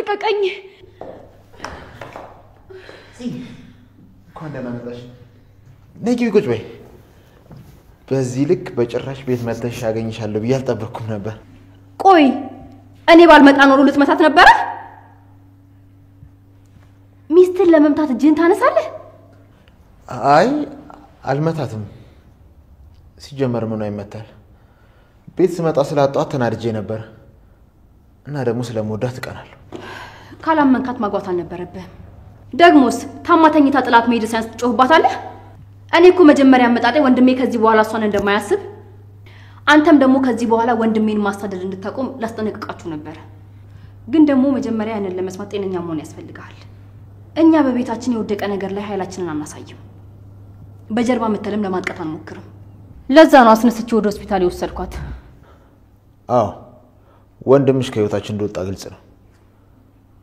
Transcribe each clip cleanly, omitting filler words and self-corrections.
ልቀቀኝ እንኳን ደህና መጣሽ ነይ ቁጭ በይ በዚህ ልክ በጭራሽ ቤት መተሽ ያገኝሻለሁ ብዬ አልጠበቅኩም ነበር ቆይ እኔ ባልመጣ ኖሮ ልትመታት ነበር ሚስትን ለመምታት እጅን ታነሳለህ አይ አልመታትም ሲጀመር ምን አይመታል ቤት ስመጣ ስላጣኋት ተናድጄ ነበር እና ደግሞ ስለምወዳት እቀናለሁ ካላመንካት ማግባት አልነበረብህም ደግሞስ ታማተኝታ ጥላት መሄድ ሳይንስ ጮህባታለህ እኔ እኮ መጀመሪያ አመጣጤ ወንድሜ ከዚህ በኋላ እሷን እንደማያስብ አንተም ደግሞ ከዚህ በኋላ ወንድሜን ማስተዳደር እንድታቆም ላስጠነቅቃችሁ ነበር ግን ደግሞ መጀመሪያ ያንን ለመስማት ጤነኛ መሆን ያስፈልጋል እኛ በቤታችን የወደቀ ነገር ላይ ኃይላችንን አናሳይም በጀርባ መተለም ለማጥቃት አንሞክርም ለዛ ነው አስነስቼ ወደ ሆስፒታል የወሰድኳት አዎ ወንድምሽ ከህይወታችን እንደወጣ ግልጽ ነው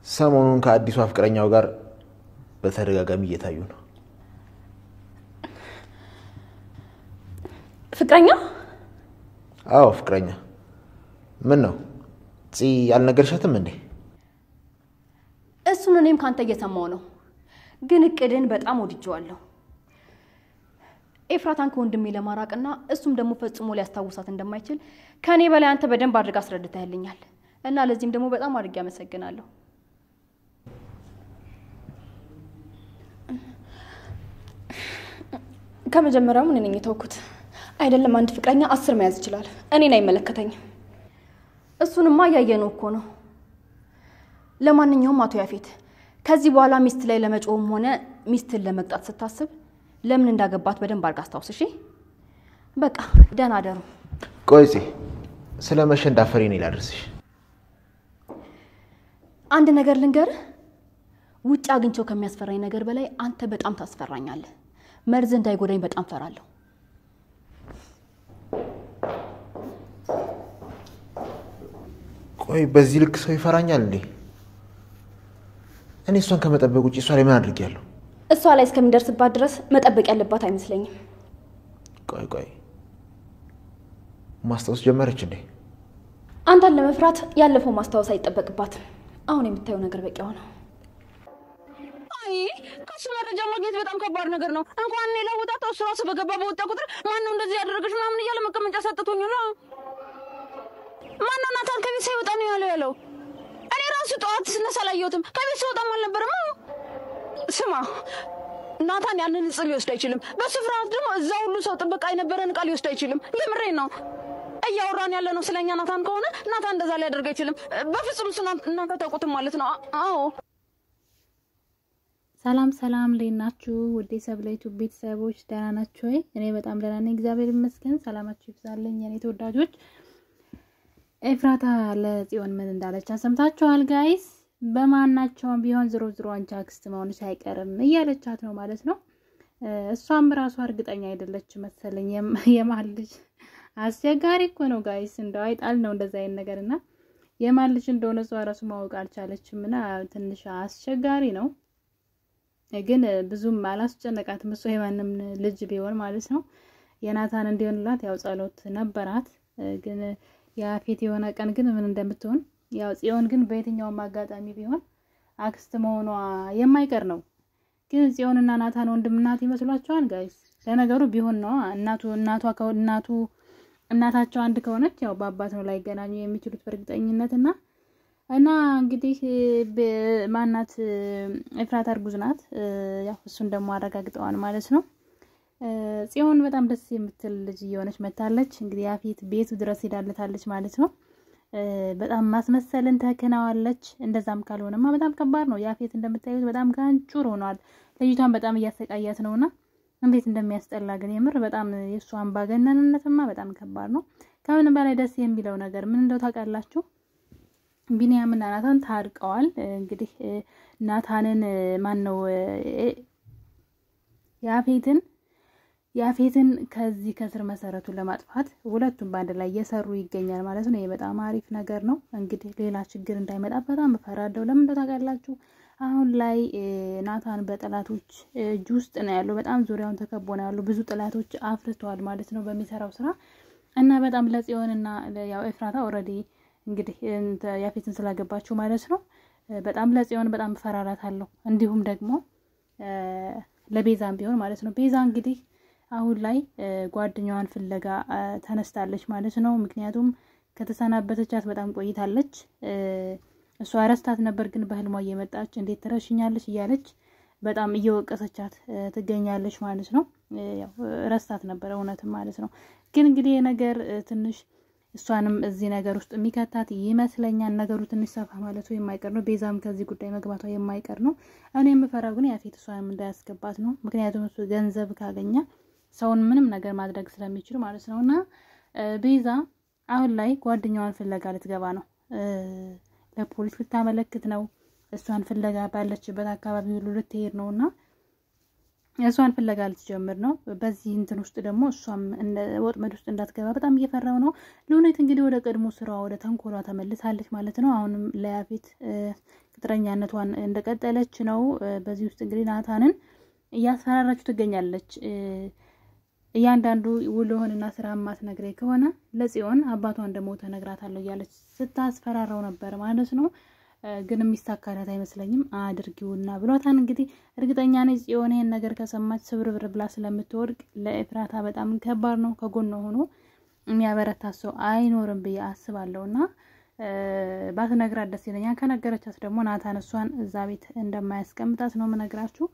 ሰሞኑን ከአዲሱ ፍቅረኛው ጋር በተደጋጋሚ እየታዩ ነው ፍቅረኛ አዎ ፍቅረኛ ምን ነው ያልነገርሻትም እንዴ እሱን እኔም ካንተ እየሰማው ነው ግን እቅድን በጣም ወድጄዋለሁ ኤፍራታን ከወንድሜ ለማራቅና እሱም ደግሞ ፈጽሞ ሊያስታውሳት እንደማይችል ከኔ በላይ አንተ በደንብ አድርጋ አስረድተህልኛል እና ለዚህም ደግሞ በጣም አድርጌ አመሰግናለሁ ከመጀመሪያው ምን ነኝ የተወኩት አይደለም አንድ ፍቅረኛ 10 መያዝ ይችላል እኔን አይመለከተኝም እሱንማ ያየነው እኮ ነው ለማንኛውም አቶ ያፌት ከዚህ በኋላ ሚስት ላይ ለመጮም ሆነ ሚስትን ለመቅጣት ስታስብ ለምን እንዳገባት በደንብ አድርጋ አስታውስ እሺ በቃ ደህና አደሩ ቆይጺ ስለመሸ እንዳፈሪ ነው ላድርስሽ አንድ ነገር ልንገር ውጭ አግኝቼው ከሚያስፈራኝ ነገር በላይ አንተ በጣም ታስፈራኛለህ መርዝ እንዳይጎዳኝ በጣም ፈራለሁ ቆይ በዚህ ልክ ሰው ይፈራኛል እንዴ እኔ እሷን ከመጠበቅ ውጪ እሷ ላይ ምን አድርጌያለሁ እሷ ላይ እስከሚደርስባት ድረስ መጠበቅ ያለባት አይመስለኝም ቆይ ማስታወስ ጀመረች እንዴ አንተን ለመፍራት ያለፈው ማስታወስ አይጠበቅባትም አሁን የምታየው ነገር በቂ ሆነ አይ ከሱ መረጃ ማግኘት በጣም ከባድ ነገር ነው እንኳን እኔ ለውጣታው እሱ ራሱ በገባ በወጣ ቁጥር ማን ነው እንደዚህ ያደረገሽ ምናምን እያለ መቀመጫ ሰጥቶኝ ነው ማን ነው ናታን ከቤት ሳይወጣ ነው ያለው እኔ ራሱ ጠዋት ስነሳ ላየሁትም ከቤት ሳይወጣም አልነበረም ስማ ናታን ያንን ጽል ሊወስድ አይችልም በስፍራው ደግሞ እዛ ሁሉ ሰው ጥበቃ የነበረን ቃል ሊወስድ አይችልም የምሬን ነው እያወራን ያለ ነው ስለኛ ናታን ከሆነ ናታን እንደዛ ሊያደርግ አይችልም በፍጹም እናንተ ታውቁትም ማለት ነው አዎ ሰላም ለናችሁ ወዴ ሰብለይቱ ቤተሰቦች ደህና ናችሁ ወይ እኔ በጣም ደህና ነኝ እግዚአብሔር ይመስገን ሰላማችሁ ይብዛልኝ የኔ ተወዳጆች ኤፍራታ ለጽዮን ምን እንዳለች ሰምታችኋል ጋይስ በማናቸውም ቢሆን ዝሮ አንቺ አክስት መሆንሽ አይቀርም እያለቻት ነው ማለት ነው እሷም ራሷ እርግጠኛ አይደለች መሰለኝ የማልልጅ አስቸጋሪ እኮ ነው ጋይስ እንደው አይጣል ነው እንደዛ አይን ነገርና የማልልጅ እንደሆነ እሷ ራሱ ማወቅ አልቻለችምና ትንሽ አስቸጋሪ ነው ግን ብዙም አላስጨነቃትም እሷ የማንም ልጅ ቢሆን ማለት ነው የናታን እንዲሆንላት ያው ጸሎት ነበራት ግን ያፌት የሆነ ቀን ግን ምን እንደምትሆን ያው ጽዮን ግን በየትኛው ማጋጣሚ ቢሆን አክስት መሆኗ የማይቀር ነው ግን ጽዮንና ናታን ወንድምናት ይመስሏቸዋል ጋይስ ለነገሩ ቢሆን ነው እናታቸው አንድ ከሆነች ያው በአባት ነው ላይ ገናኙ የሚችሉት በእርግጠኝነትና እና እንግዲህ ማናት ኤፍራታ እርጉዝ ናት ያው እሱን ደግሞ አረጋግጠዋል ማለት ነው ጽዮን በጣም ደስ የምትል ልጅ እየሆነች መታለች እንግዲህ ያፌት ቤቱ ድረስ ሄዳለታለች ማለት ነው በጣም ማስመሰልን ተከናዋለች እንደዛም ካልሆነማ በጣም ከባድ ነው ያፌት እንደምታዩት በጣም ጋንጩር ሆኗል ልጅቷን በጣም እያሰቃያት ነውና እንዴት እንደሚያስጠላ ግን የምር በጣም የሱ አምባገነንነትማ በጣም ከባድ ነው ከምን በላይ ደስ የሚለው ነገር ምን እንደው ታውቃላችሁ ቢኒያምና ናታን ታርቀዋል እንግዲህ ናታንን ማን ነው ያፌትን ከዚህ ከስር መሰረቱ ለማጥፋት ሁለቱም ባንድ ላይ እየሰሩ ይገኛል ማለት ነው። ይሄ በጣም አሪፍ ነገር ነው። እንግዲህ ሌላ ችግር እንዳይመጣ በጣም ፈራደው ለምን ታውቃላችሁ? አሁን ላይ ናታን በጠላቶች እጅ ውስጥ ነው ያለው። በጣም ዙሪያውን ተከቦ ነው ያለው። ብዙ ጠላቶች አፍርቷል ማለት ነው በሚሰራው ስራ እና በጣም ለጽዮንና ያው ኤፍራታ ኦሬዲ እንግዲህ ያፌትን ስላገባችሁ ማለት ነው በጣም ለጽዮን በጣም ፈራራታለሁ እንዲሁም ደግሞ ለቤዛም ቢሆን ማለት ነው ቤዛ እንግዲህ አሁን ላይ ጓደኛዋን ፍለጋ ተነስታለች ማለት ነው ምክንያቱም ከተሰናበተቻት በጣም ቆይታለች እሷ ረስታት ነበር ግን በህልሟ እየመጣች እንዴት ተረሽኛለች እያለች በጣም እየወቀሰቻት ትገኛለች ማለት ነው ያው ረስታት ነበር እውነትም ማለት ነው ግን እንግዲህ ነገር ትንሽ እሷንም እዚህ ነገር ውስጥ የሚከታት ይመስለኛል ነገሩ ትንሽ ሰፋ ማለቱ የማይቀር ነው ቤዛም ከዚህ ጉዳይ መግባቷ የማይቀር ነው እኔ የምፈራው ግን ያፌት እሷንም እንዳያስገባት ነው ምክንያቱም እሱ ገንዘብ ካገኘ ሰውን ምንም ነገር ማድረግ ስለሚችል ማለት ነውና ቤዛ አሁን ላይ ጓደኛዋን ፍለጋ ልትገባ ነው ለፖሊስ ልታመለክት ነው እሷን ፍለጋ ባለችበት አካባቢ ሁሉ ልትሄድ ነውና እሷን ፍለጋ ልትጀምር ነው በዚህ እንትን ውስጥ ደግሞ እሷም ወጥመድ ውስጥ እንዳትገባ በጣም እየፈራው ነው ሉሊት እንግዲህ ወደ ቀድሞ ስራዋ ወደ ተንኮሏ ተመልሳለች ማለት ነው አሁንም ለያፌት ቅጥረኛነቷን እንደቀጠለች ነው በዚህ ውስጥ እንግዲህ ናታንን እያስፈራራችሁ ትገኛለች እያንዳንዱ ውሎህንና ስራማት ነግሬ ከሆነ ለጽዮን አባቷ እንደሞተ ነግራታለሁ ያለች ስታስፈራራው ነበር ማለት ነው ግን የሚሳካላት አይመስለኝም አድርጊውና ብሏታን እንግዲህ እርግጠኛ ነኝ ጽዮን ይሄን ነገር ከሰማች ስብርብር ብላ ስለምትወርቅ ለኤፍራታ በጣም ከባድ ነው ከጎን ሆኖ የሚያበረታት ሰው አይኖርም ብዬ አስባለሁና ባትነግራት ደስ ይለኛል ከነገረቻት ደግሞ ናታን እሷን እዛ ቤት እንደማያስቀምጣት ነው የምነግራችሁ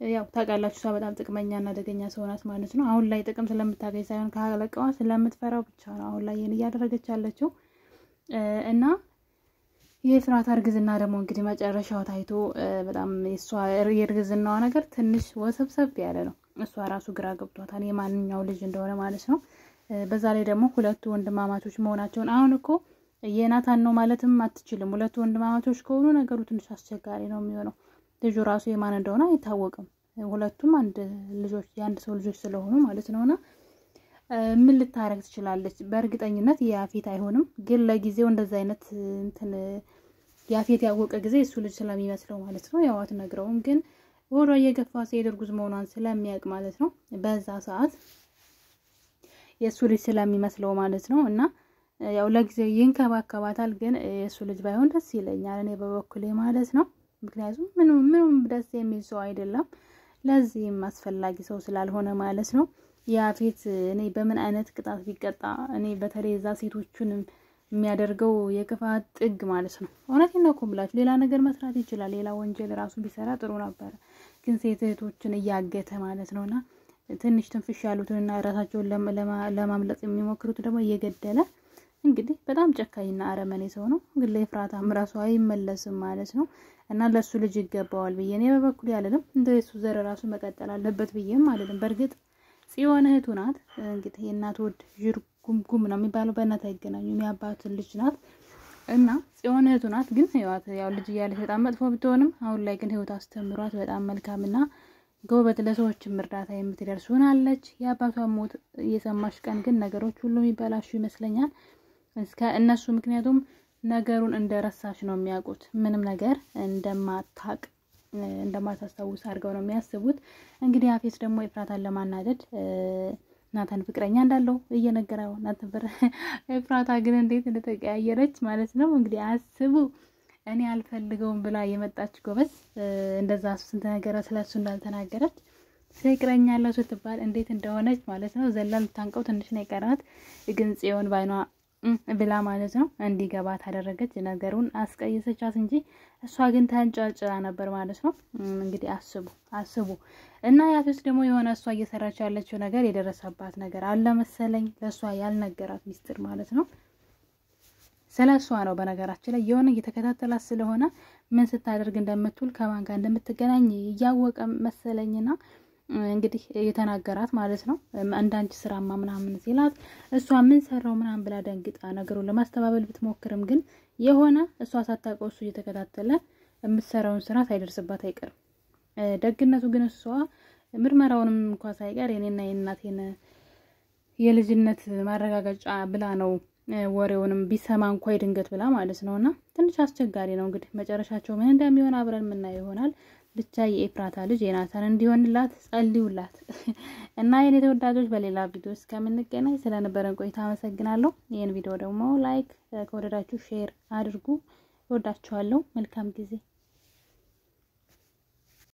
ያው ታውቃላችሁ እሷ በጣም ጥቅመኛና አደገኛ ሰው ናት ማለት ነው አሁን ላይ ጥቅም ስለምታገኝ ሳይሆን ካለቀዋ ስለምትፈራው ብቻ ነው አሁን ላይ ይሄን እያደረገች ያለችው እና የኤፍራታ እርግዝና ደግሞ እንግዲህ መጨረሻው ታይቶ በጣም እሷ የእርግዝናዋ ነገር ትንሽ ወሰብሰብ ያለ ነው እሷ ራሱ ግራ ገብቷታል የማንኛው ልጅ እንደሆነ ማለት ነው በዛ ላይ ደግሞ ሁለቱ ወንድማማቾች መሆናቸውን አሁን እኮ የናታን ነው ማለትም አትችልም ሁለቱ ወንድማማቾች ከሆኑ ነገሩ ትንሽ አስቸጋሪ ነው የሚሆነው ልጁ ራሱ የማን እንደሆነ አይታወቅም ሁለቱም አንድ ልጆች የአንድ ሰው ልጆች ስለሆኑ ማለት ነውና ምን ልታረግ ትችላለች በእርግጠኝነት ያፌት አይሆንም ግን ለጊዜው እንደዛ አይነት እንትን ያፌት ያወቀ ጊዜ እሱ ልጅ ስለሚመስለው ማለት ነው ያው አትነግረውም ግን ወሮ የገፋ ሲሄድ እርጉዝ መሆኗን ስለሚያውቅ ማለት ነው በዛ ሰዓት የሱ ልጅ ስለሚመስለው ማለት ነው እና ያው ለጊዜው ይንከባከባታል ግን የሱ ልጅ ባይሆን ደስ ይለኛል እኔ በበኩሌ ማለት ነው ምክንያቱም ምንም ደስ የሚል ሰው አይደለም ለዚህም አስፈላጊ ሰው ስላልሆነ ማለት ነው ያፌት እኔ በምን አይነት ቅጣት ቢቀጣ እኔ በተለይ እዛ ሴቶቹንም የሚያደርገው የክፋት ጥግ ማለት ነው እውነቴን ነው ብላችሁ ሌላ ነገር መስራት ይችላል ሌላ ወንጀል ራሱ ቢሰራ ጥሩ ነበር ግን ሴቶችን እያገተ ማለት ነውና ትንሽ ትንፍሽ ያሉትና ራሳቸውን ለማምለጥ የሚሞክሩት ደግሞ እየገደለ እንግዲህ በጣም ጨካኝና አረመኔ ሰው ነው ግን ለኤፍራታም ራሱ አይመለስም ማለት ነው እና ለሱ ልጅ ይገባዋል ብዬ እኔ በበኩሌ ያለንም እንደሱ ዘር ራሱ መቀጠል አለበት ብዬም አይደለም በርግጥ ጽዮን እህቱ ናት እንግዲህ የእናት ወድ ጅርጉምጉም ነው የሚባለው በእናት አይገናኙ የሚያባት ልጅ ናት እና ጽዮን እህቱ ናት ግን ያው ልጅ ያለች በጣም መጥፎ ብትሆንም አሁን ላይ ግን ህይወት አስተምሯት በጣም መልካምና ጎበዝ ለሰዎች እርዳታ የምትደርስ ሆናለች የአባቷ ሞት እየሰማሽ ቀን ግን ነገሮች ሁሉ የሚበላሹ ይመስለኛል እስከ እነሱ ምክንያቱም ነገሩን እንደረሳሽ ነው የሚያውቁት ምንም ነገር እንደማታስታውስ አድርገው ነው የሚያስቡት እንግዲህ ያፌት ደግሞ ኤፍራታን ለማናደድ ናታን ፍቅረኛ እንዳለው እየነገረው ነበር ኤፍራታ ግን እንዴት እንደተቀያየረች ማለት ነው እንግዲህ አስቡ እኔ አልፈልገውም ብላ የመጣች ጎበዝ እንደዛ ስንት ነገር ስለሱ እንዳልተናገረች ፍቅረኛ ያለው ስትባል እንዴት እንደሆነች ማለት ነው ዘላል ታንቀው ትንሽ ነው የቀራት ግን ጽዮን ባይኗ ብላ ማለት ነው እንዲገባ ታደረገች ነገሩን አስቀየሰቻት እንጂ እሷ ግን ታንጫጫ ነበር ማለት ነው እንግዲህ አስቡ እና ያፌት ደግሞ የሆነ እሷ እየሰራች ያለችው ነገር የደረሰባት ነገር አለ መሰለኝ ለሷ ያልነገራት ሚስጥር ማለት ነው ስለሷ ነው በነገራችን ላይ የሆነ እየተከታተላት ስለሆነ ምን ስታደርግ እንደምትውል ከማን ጋር እንደምትገናኝ ያወቀ መሰለኝና እንግዲህ የተናገራት ማለት ነው አንዳንድ ስራማ ምናምን ሲላት እሷ ምን ሰራው ምናምን ብላ ደንግጣ ነገሩን ለማስተባበል ብትሞክርም ግን የሆነ እሷ ሳታውቀው እሱ እየተከታተለ የምትሰራውን ስራ ሳይደርስባት አይቀርም ደግነቱ ግን እሷ ምርመራውንም እንኳን ሳይቀር የኔና የእናቴን የልጅነት ማረጋገጫ ብላ ነው ወሬውንም ቢሰማ እንኳን ይድንገት ብላ ማለት ነውና ትንሽ አስቸጋሪ ነው እንግዲህ መጨረሻቸው ምን እንደሚሆን አብረን ምናየው ይሆናል ብቻ የኤፍራታ ልጅ የናታን እንዲሆንላት ጸልዩላት እና የኔ ተወዳጆች በሌላ ቪዲዮ እስከምንገናኝ ስለነበረን ቆይታ አመሰግናለሁ ይሄን ቪዲዮ ደግሞ ላይክ ከወደዳችሁ ሼር አድርጉ ወዳችኋለሁ። መልካም ጊዜ